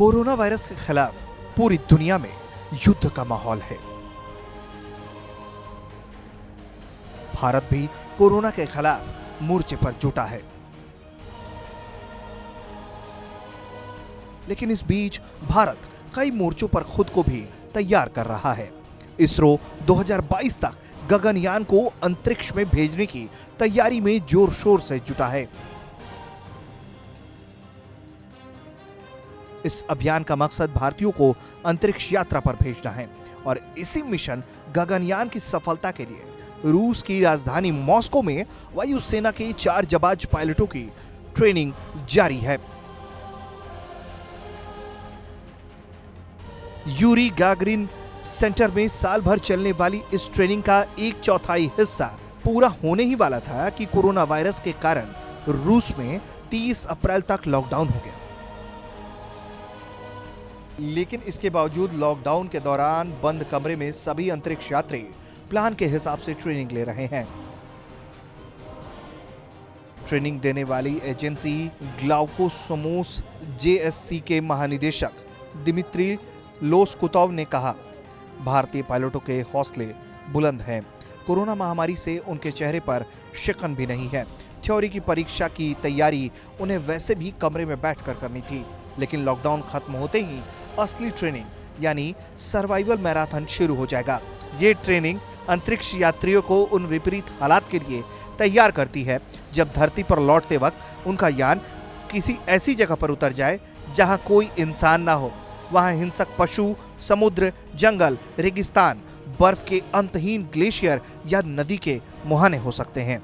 Corona virus के खिलाफ पूरी दुनिया में युद्ध का माहौल है। भारत भी कोरोना के खिलाफ मोर्चे पर जुटा है, लेकिन इस बीच भारत कई मोर्चों पर खुद को भी तैयार कर रहा है। इसरो 2022 तक गगनयान को अंतरिक्ष में भेजने की तैयारी में जोर शोर से जुटा है। इस अभियान का मकसद भारतीयों को अंतरिक्ष यात्रा पर भेजना है और इसी मिशन गगनयान की सफलता के लिए रूस की राजधानी मॉस्को में वायुसेना के 4 जाबाज पायलटों की ट्रेनिंग जारी है। यूरी गागरिन सेंटर में साल भर चलने वाली इस ट्रेनिंग का 1/4 हिस्सा पूरा होने ही वाला था कि कोरोना वायरस के कारण रूस में 30 अप्रैल तक लॉकडाउन हो गया। लेकिन इसके बावजूद लॉकडाउन के दौरान बंद कमरे में सभी अंतरिक्ष यात्री प्लान के हिसाब से ट्रेनिंग ले रहे हैं। ट्रेनिंग देने वाली एजेंसी ग्लाउकोसोमोस जेएससी के महानिदेशक दिमित्री लोस्कुतोव ने कहा, भारतीय पायलटों के हौसले बुलंद हैं। कोरोना महामारी से उनके चेहरे पर शिकन भी नहीं है। थ्योरी की परीक्षा की तैयारी उन्हें वैसे भी कमरे में बैठकर करनी थी, लेकिन लॉकडाउन खत्म होते ही असली ट्रेनिंग यानी सर्वाइवल मैराथन शुरू हो जाएगा। ये ट्रेनिंग अंतरिक्ष यात्रियों को उन विपरीत हालात के लिए तैयार करती है जब धरती पर लौटते वक्त उनका यान किसी ऐसी जगह पर उतर जाए जहां कोई इंसान ना हो। वहां हिंसक पशु, समुद्र, जंगल, रेगिस्तान, बर्फ के अंतहीन ग्लेशियर या नदी के मुहाने हो सकते हैं।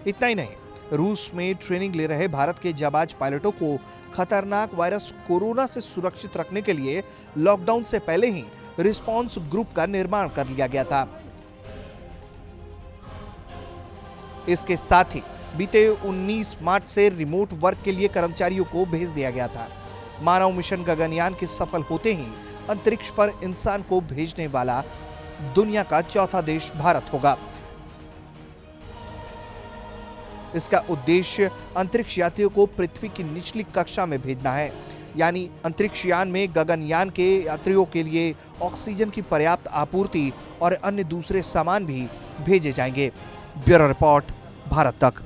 इतना ही नहीं, रूस में ट्रेनिंग ले रहे भारत के जाबाज पायलटों को खतरनाक वायरस कोरोना से सुरक्षित रखने के लिए लॉकडाउन से पहले ही रिस्पांस ग्रुप का निर्माण कर लिया गया था। इसके साथ ही बीते 19 मार्च से रिमोट वर्क के लिए कर्मचारियों को भेज दिया गया था। मानव मिशन गगनयान के सफल होते ही अंतरिक्ष पर इंसान को भेजने वाला दुनिया का चौथा देश भारत होगा। इसका उद्देश्य अंतरिक्ष यात्रियों को पृथ्वी की निचली कक्षा में भेजना है, यानी अंतरिक्ष यान में गगनयान के यात्रियों के लिए ऑक्सीजन की पर्याप्त आपूर्ति और अन्य दूसरे सामान भी भेजे जाएंगे। ब्यूरो रिपोर्ट, भारत तक।